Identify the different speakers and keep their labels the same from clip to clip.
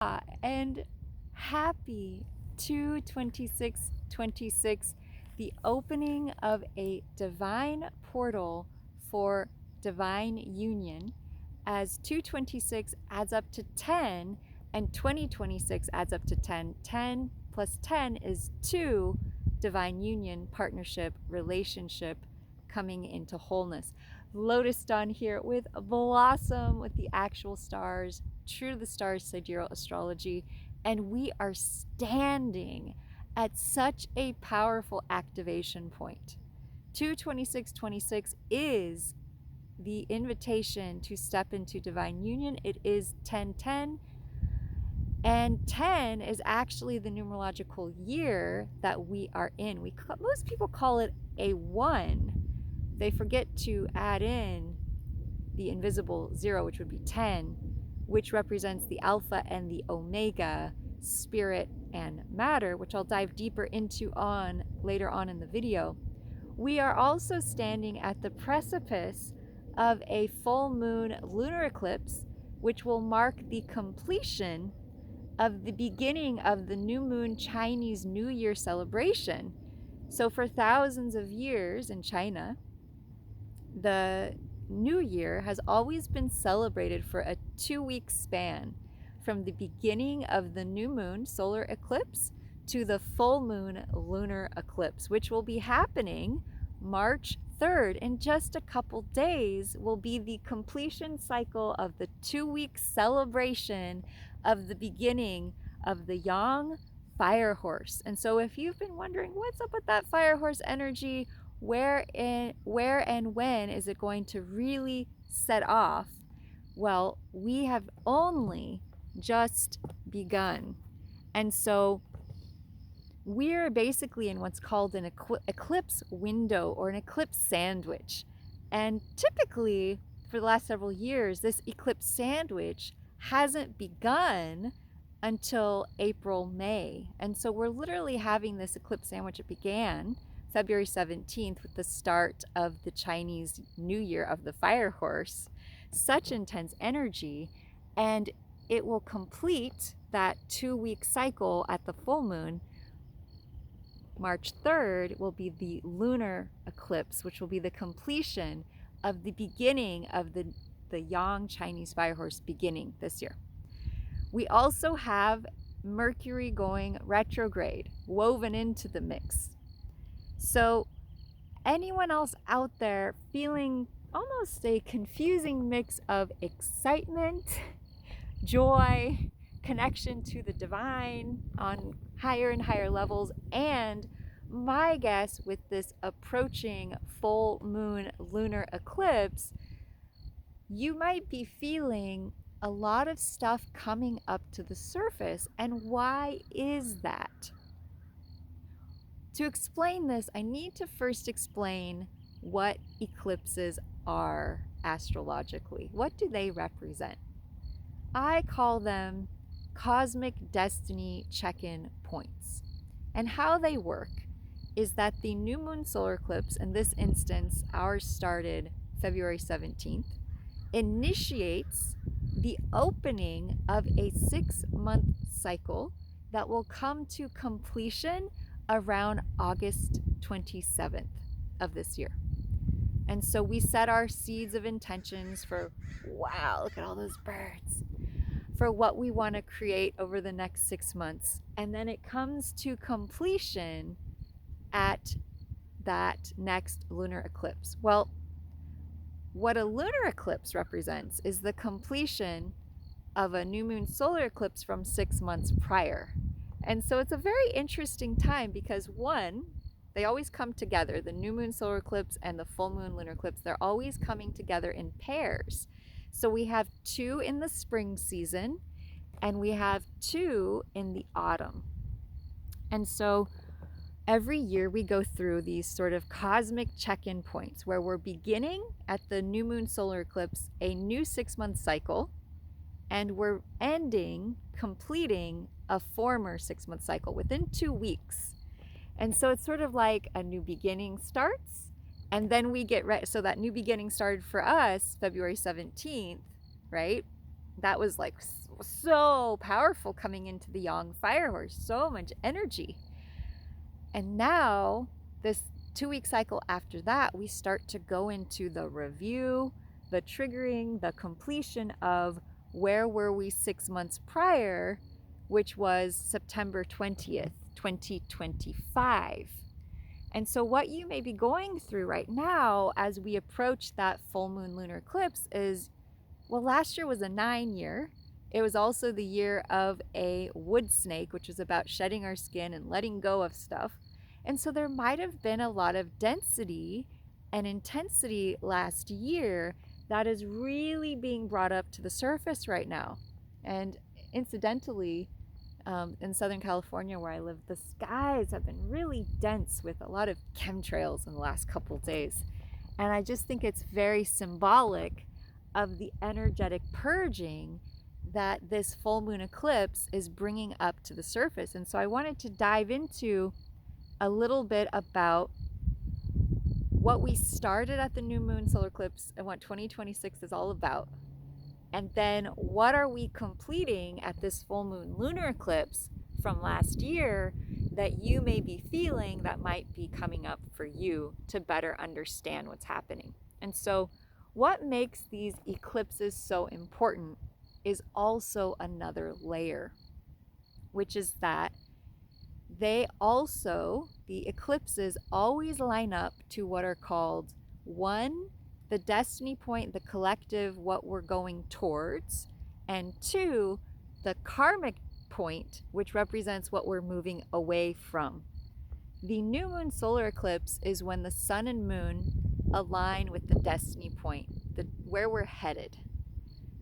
Speaker 1: And happy 2/26/26, the opening of a divine portal for divine union, as 2/26 adds up to 10 and 2026 adds up to 10. 10 plus 10 is 2, divine union, partnership, relationship, coming into wholeness. Lotus dawn here with Blossom, with the actual stars, true to the stars sidereal astrology, and we are standing at such a powerful activation point. 2/26/26 is the invitation to step into divine union. It is 10/10, and 10 is actually the numerological year that we are in. Most people call it a 1. They forget to add in the invisible 0, which would be 10, which represents the alpha and the omega, spirit and matter, which I'll dive deeper into later on in the video. We are also standing at the precipice of a full moon lunar eclipse, which will mark the completion of the beginning of the new moon Chinese New Year celebration. So for thousands of years in China, the New Year has always been celebrated for a 2-week span, from the beginning of the new moon solar eclipse to the full moon lunar eclipse, which will be happening March 3rd. In just a couple days will be the completion cycle of the 2-week celebration of the beginning of the Yang fire horse. And so if you've been wondering what's up with that fire horse energy, where and when is it going to really set off? Well, we have only just begun. And so we're basically in what's called an eclipse window, or an eclipse sandwich. And typically, for the last several years, this eclipse sandwich hasn't begun until April, May. And so we're literally having this eclipse sandwich. It began February 17th with the start of the Chinese New Year of the fire horse. Such intense energy, and it will complete that 2-week cycle at the full moon. March 3rd will be the lunar eclipse, which will be the completion of the beginning of the Yang Chinese fire horse beginning this year. We also have Mercury going retrograde woven into the mix. So anyone else out there feeling almost a confusing mix of excitement, joy, connection to the divine on higher and higher levels, and my guess with this approaching full moon lunar eclipse, you might be feeling a lot of stuff coming up to the surface. And why is that? To explain this, I need to first explain what eclipses are astrologically. What do they represent? I call them cosmic destiny check-in points. And how they work is that the new moon solar eclipse, in this instance, ours started February 17th, initiates the opening of a 6-month cycle that will come to completion around August 27th of this year. And so we set our seeds of intentions for, wow, look at all those birds, for what we want to create over the next 6 months. And then it comes to completion at that next lunar eclipse. Well, what a lunar eclipse represents is the completion of a new moon solar eclipse from 6 months prior. And so it's a very interesting time because, one, they always come together. The new moon solar eclipse and the full moon lunar eclipse, they're always coming together in pairs. So we have 2 in the spring season and we have 2 in the autumn. And so every year we go through these sort of cosmic check-in points where we're beginning at the new moon solar eclipse a new 6-month cycle, and we're completing a former 6-month cycle within 2 weeks. And so it's sort of like a new beginning starts, and then we get ready. So that new beginning started for us February 17th, right? That was like so powerful coming into the yang fire horse, so much energy. And now, this 2-week cycle after that, we start to go into the review, the triggering, the completion of where were we 6 months prior, which was September 20th, 2025. And so what you may be going through right now as we approach that full moon lunar eclipse is, well, last year was a 9 year. It was also the year of a wood snake, which is about shedding our skin and letting go of stuff. And so there might have been a lot of density and intensity last year that is really being brought up to the surface right now. And incidentally, in Southern California where I live, the skies have been really dense with a lot of chemtrails in the last couple days. And I just think it's very symbolic of the energetic purging that this full moon eclipse is bringing up to the surface. And so I wanted to dive into a little bit about what we started at the new moon solar eclipse and what 2026 is all about. And then what are we completing at this full moon lunar eclipse from last year that you may be feeling that might be coming up for you to better understand what's happening. And so what makes these eclipses so important is also another layer, which is that the eclipses always line up to what are called, one, the destiny point, the collective, what we're going towards, and two, the karmic point, which represents what we're moving away from. The new moon solar eclipse is when the sun and moon align with the destiny point, where we're headed.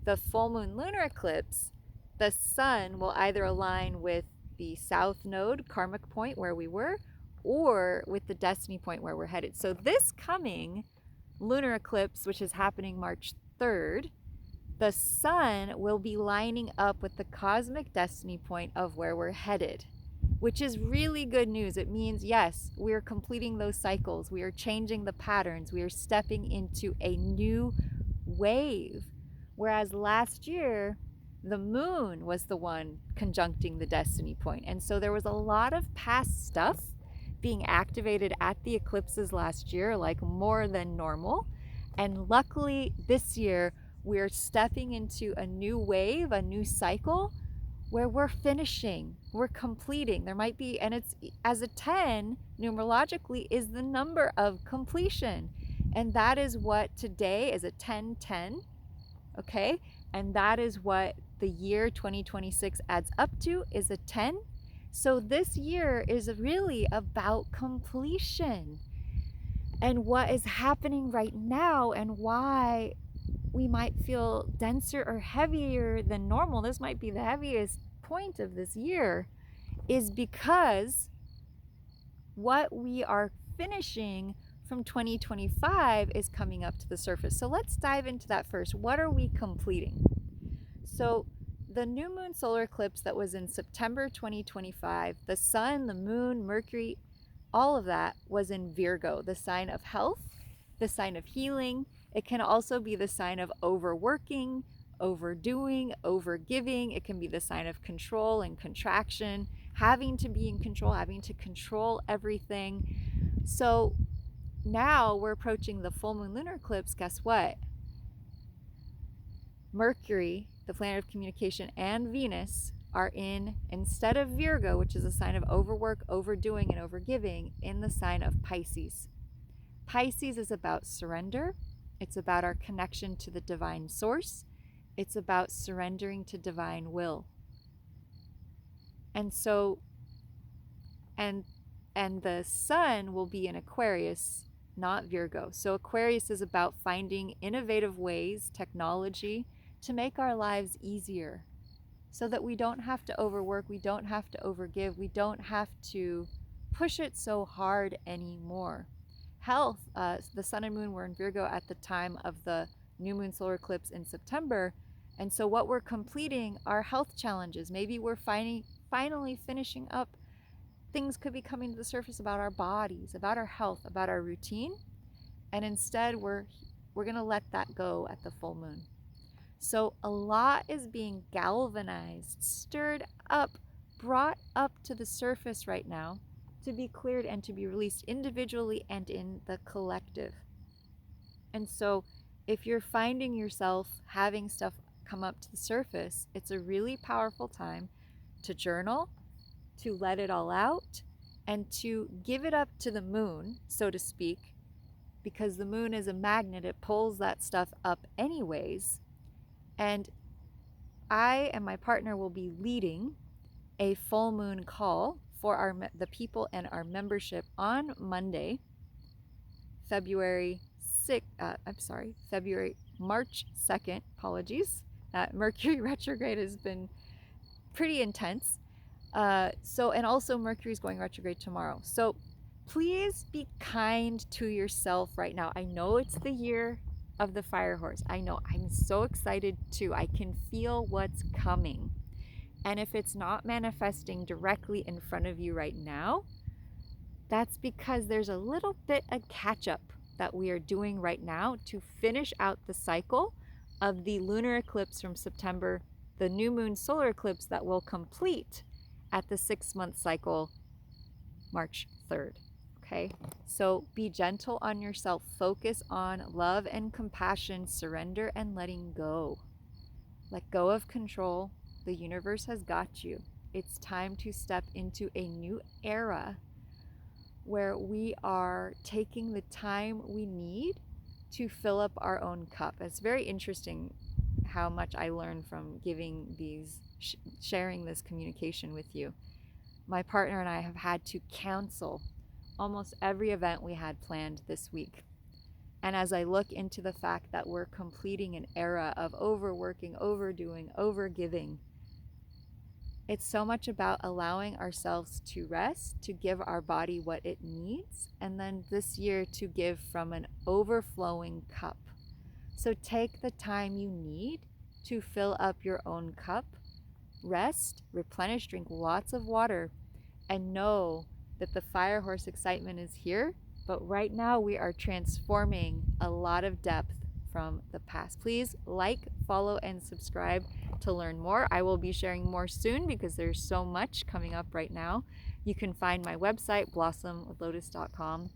Speaker 1: The full moon lunar eclipse, the sun will either align with the south node, karmic point, where we were, or with the destiny point where we're headed. So this coming lunar eclipse, which is happening March 3rd, the sun will be lining up with the cosmic destiny point of where we're headed, which is really good news. It means, yes, we're completing those cycles. We are changing the patterns. We are stepping into a new wave. Whereas last year, the moon was the one conjuncting the destiny point. And so there was a lot of past stuff being activated at the eclipses last year, like more than normal. And luckily this year, we're stepping into a new wave, a new cycle where we're finishing, we're completing. There might be, and it's as a 10 numerologically is the number of completion. And that is what today is, a 10-10, okay? And that is what the year 2026 adds up to, is a 10. So this year is really about completion and what is happening right now and why we might feel denser or heavier than normal. This might be the heaviest point of this year, is because what we are finishing from 2025 is coming up to the surface. So let's dive into that first. What are we completing? So the new moon solar eclipse that was in September 2025, the sun, the moon, Mercury, all of that was in Virgo, the sign of health, the sign of healing. It can also be the sign of overworking, overdoing, overgiving. It can be the sign of control and contraction, having to be in control, having to control everything. So now we're approaching the full moon lunar eclipse. Guess what? Mercury, the planet of communication, and Venus are in, instead of Virgo, which is a sign of overwork, overdoing, and overgiving, in the sign of Pisces. Pisces is about surrender. It's about our connection to the divine source. It's about surrendering to divine will. And so, and the sun will be in Aquarius, not Virgo. So Aquarius is about finding innovative ways, technology, to make our lives easier so that we don't have to overwork, we don't have to overgive, we don't have to push it so hard anymore. Health, the sun and moon were in Virgo at the time of the new moon solar eclipse in September. And so what we're completing are health challenges. Maybe we're finally finishing up. Things could be coming to the surface about our bodies, about our health, about our routine. And instead we're going to let that go at the full moon. So a lot is being galvanized, stirred up, brought up to the surface right now to be cleared and to be released individually and in the collective. And so if you're finding yourself having stuff come up to the surface, it's a really powerful time to journal, to let it all out, and to give it up to the moon, so to speak, because the moon is a magnet. It pulls that stuff up anyways. And I and my partner will be leading a full moon call for the people and our membership on Monday, February 6th, March 2nd, apologies. Mercury retrograde has been pretty intense. And also Mercury's going retrograde tomorrow. So please be kind to yourself right now. I know it's the year of the fire horse. I know, I'm so excited too. I can feel what's coming. And if it's not manifesting directly in front of you right now, that's because there's a little bit of catch up that we are doing right now to finish out the cycle of the lunar eclipse from September, the new moon solar eclipse that will complete at the 6-month cycle, March 3rd. Okay, so be gentle on yourself. Focus on love and compassion, surrender and letting go. Let go of control. The universe has got you. It's time to step into a new era where we are taking the time we need to fill up our own cup. It's very interesting how much I learned from giving these, sharing this communication with you. My partner and I have had to cancel almost every event we had planned this week. And as I look into the fact that we're completing an era of overworking, overdoing, overgiving, it's so much about allowing ourselves to rest, to give our body what it needs, and then this year to give from an overflowing cup. So take the time you need to fill up your own cup, rest, replenish, drink lots of water, and know that the fire horse excitement is here. But right now we are transforming a lot of depth from the past. Please like, follow, and subscribe to learn more. I will be sharing more soon because there's so much coming up right now. You can find my website, blossomwithlotus.com.